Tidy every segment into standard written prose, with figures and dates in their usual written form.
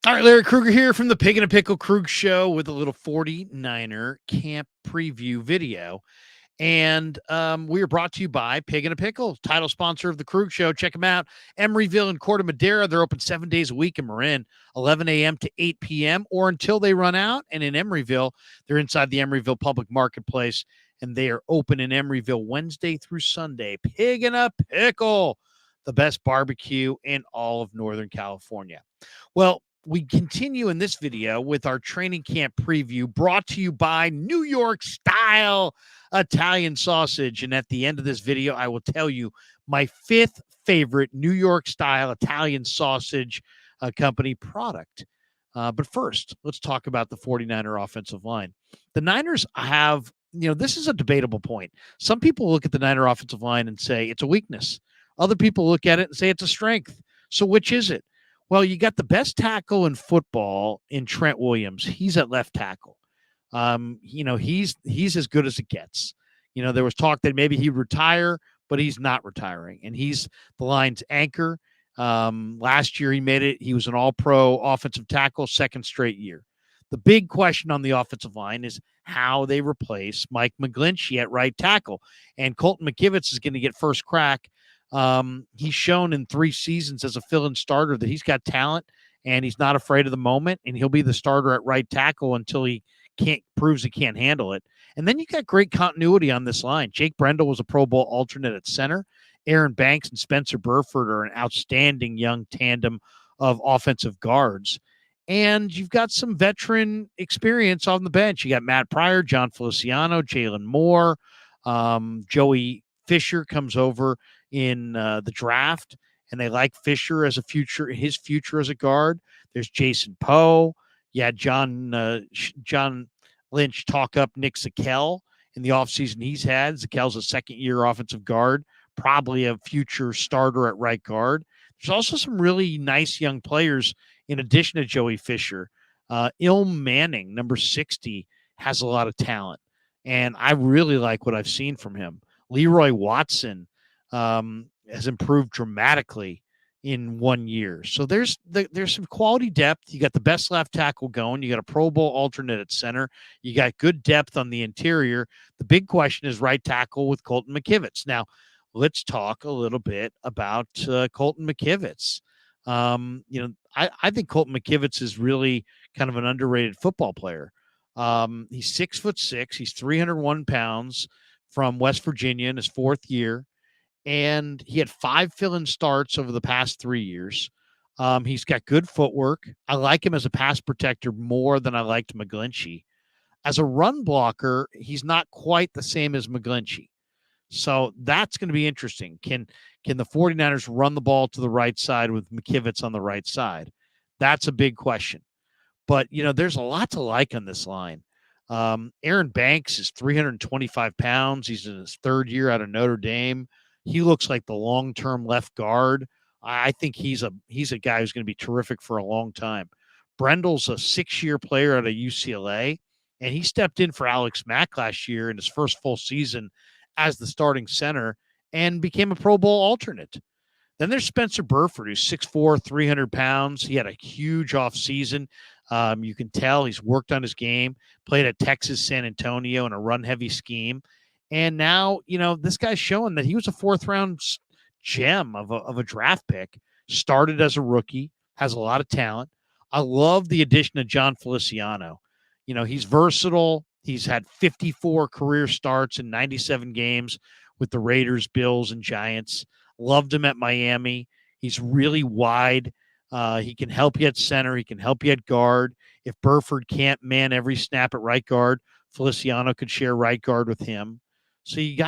All right, Larry Krueger here from the Pig and a Pickle Krug Show with a little 49er camp preview video. And we are brought to you by Pig and a Pickle, title sponsor of the Krug Show. Check them out. Emeryville and Corte Madera. They're open 7 days a week in Marin, 11 a.m. to 8 p.m. or until they run out. And in Emeryville, they're inside the Emeryville Public Marketplace, and they are open in Emeryville Wednesday through Sunday. Pig and a Pickle, the best barbecue in all of Northern California. Well, we continue in this video with our training camp preview brought to you by New York Style Italian Sausage. And at the end of this video, I will tell you my fifth favorite New York Style Italian Sausage company product. But first, let's talk about the 49er offensive line. The Niners have, this is a debatable point. Some people look at the Niner offensive line and say it's a weakness. Other people look at it and say it's a strength. So which is it? Well, you got the best tackle in football in Trent Williams. He's at left tackle. He's as good as it gets. There was talk that maybe he'd retire, but he's not retiring, and he's the line's anchor. Last year he made it. He was an all-pro offensive tackle, second straight year. The big question on the offensive line is how they replace Mike McGlinchey at right tackle, and Colton McKivitz is going to get first crack. He's shown in 3 seasons as a fill-in starter that he's got talent and he's not afraid of the moment, and he'll be the starter at right tackle until he proves he can't handle it. And then you got great continuity on this line. Jake Brendel was a Pro Bowl alternate at center. Aaron Banks and Spencer Burford are an outstanding young tandem of offensive guards. And you've got some veteran experience on the bench. You got Matt Pryor, John Feliciano, Jalen Moore, Joey Fisher comes over in the draft, and they like Fisher as his future as a guard. There's Jason Poe. Yeah, John Lynch talk up Nick Zakel in the offseason he's had. Zakel's a second-year offensive guard, probably a future starter at right guard. There's also some really nice young players in addition to Joey Fisher. Ilm Manning, number 60, has a lot of talent, and I really like what I've seen from him. Leroy Watson has improved dramatically in 1 year. So there's some quality depth. You got the best left tackle going. You got a Pro Bowl alternate at center. You got good depth on the interior. The big question is right tackle with Colton McKivitz. Now, let's talk a little bit about Colton McKivitz. I think Colton McKivitz is really kind of an underrated football player. He's 6'6". He's 301 pounds from West Virginia in his 4th year. And he had 5 fill-in starts over the past 3 years. He's got good footwork. I like him as a pass protector more than I liked McGlinchey. As a run blocker, he's not quite the same as McGlinchey. So that's going to be interesting. Can the 49ers run the ball to the right side with McKivitz on the right side? That's a big question. But, there's a lot to like on this line. Aaron Banks is 325 pounds. He's in his 3rd year out of Notre Dame. He looks like the long-term left guard. I think he's a guy who's going to be terrific for a long time. Brendel's a 6-year player out of UCLA, and he stepped in for Alex Mack last year in his first full season as the starting center and became a Pro Bowl alternate. Then there's Spencer Burford, who's 6'4", 300 pounds. He had a huge offseason. You can tell he's worked on his game, played at Texas San Antonio in a run-heavy scheme. And now, this guy's showing that he was a 4th-round gem of a draft pick, started as a rookie, has a lot of talent. I love the addition of John Feliciano. He's versatile. He's had 54 career starts in 97 games with the Raiders, Bills, and Giants. Loved him at Miami. He's really wide. He can help you at center. He can help you at guard. If Burford can't man every snap at right guard, Feliciano could share right guard with him. So you've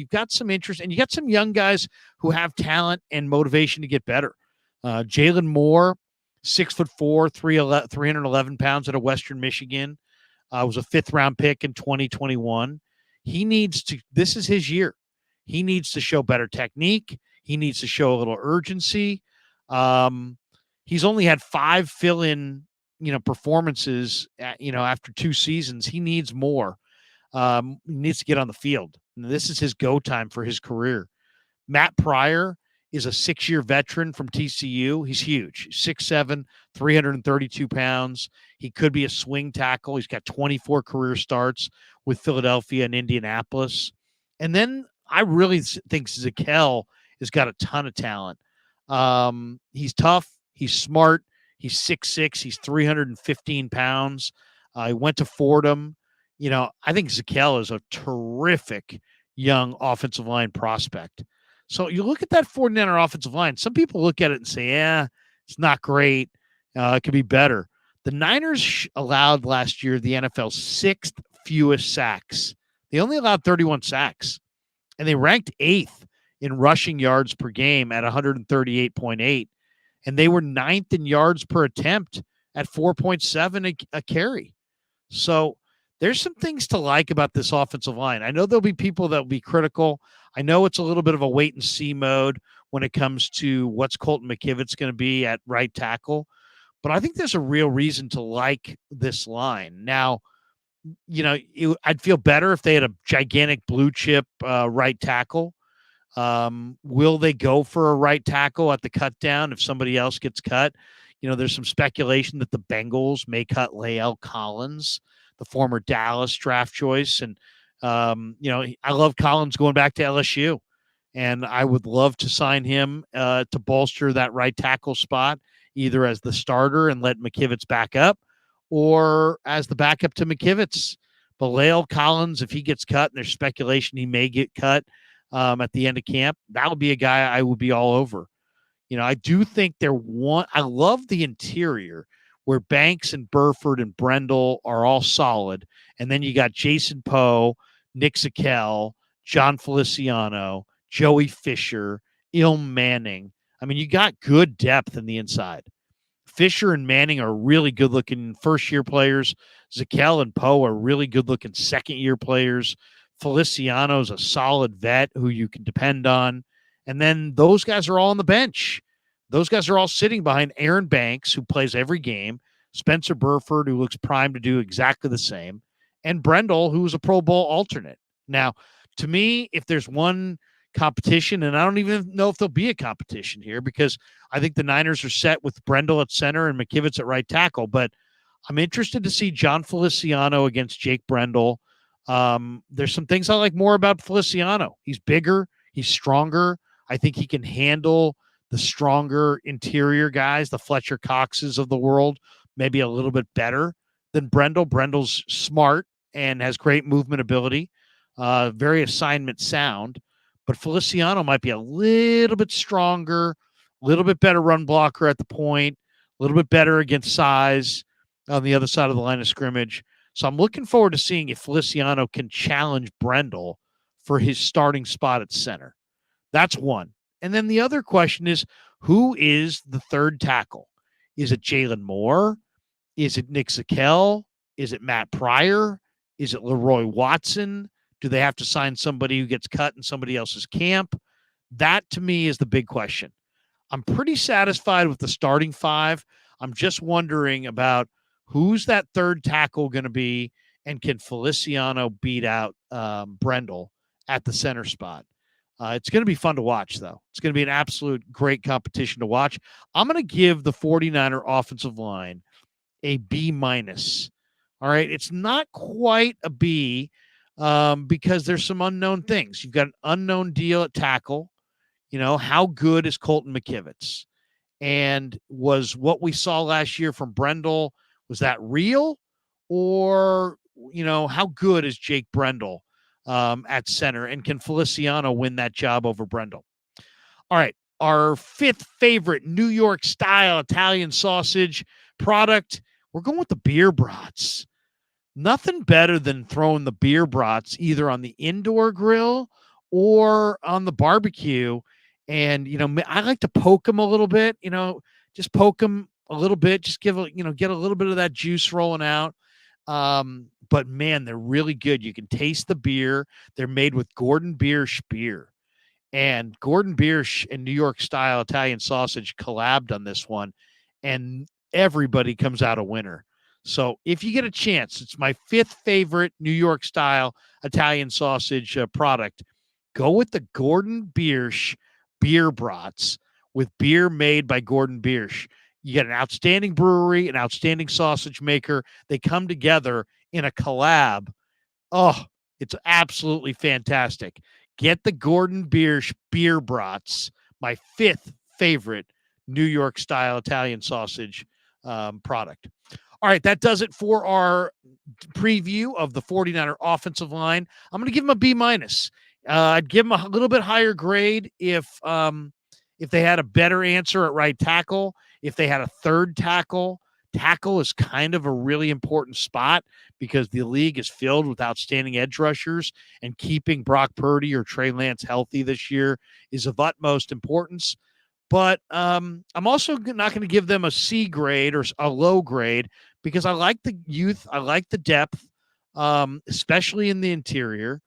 got some interest, and you got some young guys who have talent and motivation to get better. Jalen Moore, 6'4", 311 pounds out of Western Michigan, was a 5th-round pick in 2021. This is his year. He needs to show better technique. He needs to show a little urgency. He's only had 5 fill-in, performances, after 2 seasons. He needs more. He needs to get on the field. And this is his go time for his career. Matt Pryor is a 6-year veteran from TCU. He's huge. 6'7", 332 pounds. He could be a swing tackle. He's got 24 career starts with Philadelphia and Indianapolis. And then I really think Zakelj has got a ton of talent. He's tough. He's smart. He's 6'6". He's 315 pounds. He went to Fordham. I think Zakelj is a terrific young offensive line prospect. So you look at that 49er offensive line. Some people look at it and say, yeah, it's not great. It could be better. The Niners allowed last year the NFL's sixth fewest sacks. They only allowed 31 sacks, and they ranked eighth in rushing yards per game at 138.8, and they were ninth in yards per attempt at 4.7 a carry. So there's some things to like about this offensive line. I know there'll be people that will be critical. I know it's a little bit of a wait and see mode when it comes to what's Colton McKivitz going to be at right tackle, but I think there's a real reason to like this line. Now, I'd feel better if they had a gigantic blue chip right tackle. Will they go for a right tackle at the cut down if somebody else gets cut? There's some speculation that the Bengals may cut Lael Collins, the former Dallas draft choice. And, I love Collins going back to LSU. And I would love to sign him to bolster that right tackle spot, either as the starter and let McKivitz back up or as the backup to McKivitz. But Lael Collins, if he gets cut, and there's speculation he may get cut at the end of camp, that would be a guy I would be all over. I do think I love the interior where Banks and Burford and Brendel are all solid. And then you got Jason Poe, Nick Zakelj, John Feliciano, Joey Fisher, Ilm Manning. I mean, you got good depth in the inside. Fisher and Manning are really good-looking first-year players. Zakelj and Poe are really good-looking second-year players. Feliciano's a solid vet who you can depend on. And then those guys are all on the bench. Those guys are all sitting behind Aaron Banks, who plays every game, Spencer Burford, who looks primed to do exactly the same, and Brendel, who is a Pro Bowl alternate. Now, to me, if there's one competition, and I don't even know if there'll be a competition here because I think the Niners are set with Brendel at center and McKivitz at right tackle, but I'm interested to see John Feliciano against Jake Brendel. There's some things I like more about Feliciano. He's bigger. He's stronger. I think he can handle the stronger interior guys, the Fletcher Coxes of the world, maybe a little bit better than Brendel. Brendel's smart and has great movement ability, very assignment sound. But Feliciano might be a little bit stronger, a little bit better run blocker at the point, a little bit better against size on the other side of the line of scrimmage. So I'm looking forward to seeing if Feliciano can challenge Brendel for his starting spot at center. That's one. And then the other question is, who is the third tackle? Is it Jalen Moore? Is it Nick Zakelj? Is it Matt Pryor? Is it Leroy Watson? Do they have to sign somebody who gets cut in somebody else's camp? That, to me, is the big question. I'm pretty satisfied with the starting five. I'm just wondering about who's that third tackle going to be, and can Feliciano beat out Brendel at the center spot? It's going to be fun to watch, though. It's going to be an absolute great competition to watch. I'm going to give the 49er offensive line a B minus. All right. It's not quite a B because there's some unknown things. You've got an unknown deal at tackle. How good is Colton McKivitz? And was what we saw last year from Brendel, was that real? Or, how good is Jake Brendel at center? And can Feliciano win that job over Brendel? All right. Our fifth favorite New York style Italian sausage product, we're going with the beer brats. Nothing better than throwing the beer brats either on the indoor grill or on the barbecue. And, I like to poke them a little bit, just poke them a little bit, just get a little bit of that juice rolling out. But man, they're really good. You can taste the beer. They're made with Gordon Biersch beer. And Gordon Biersch and New York style Italian sausage collabed on this one, and everybody comes out a winner. So if you get a chance, it's my fifth favorite New York style Italian sausage product. Go with the Gordon Biersch beer brats with beer made by Gordon Biersch. You get an outstanding brewery, an outstanding sausage maker. They come together in a collab. Oh, it's absolutely fantastic. Get the Gordon Biersch beer brats, my fifth favorite New York style Italian sausage product. All right, that does it for our preview of the 49er offensive line. I'm going to give them a B minus. I'd give them a little bit higher grade if they had a better answer at right tackle, if they had a third tackle. Tackle is kind of a really important spot because the league is filled with outstanding edge rushers, and keeping Brock Purdy or Trey Lance healthy this year is of utmost importance. But I'm also not going to give them a C grade or a low grade because I like the youth. I like the depth, especially in the interior.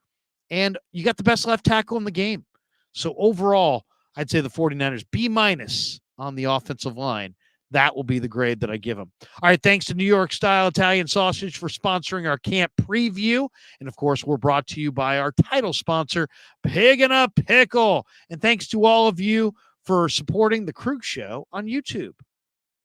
And you got the best left tackle in the game. So overall, I'd say the 49ers B minus on the offensive line. That will be the grade that I give them. All right. Thanks to New York Style Italian Sausage for sponsoring our camp preview. And of course, we're brought to you by our title sponsor, Pig and a Pickle. And thanks to all of you for supporting the Krueg Show on YouTube.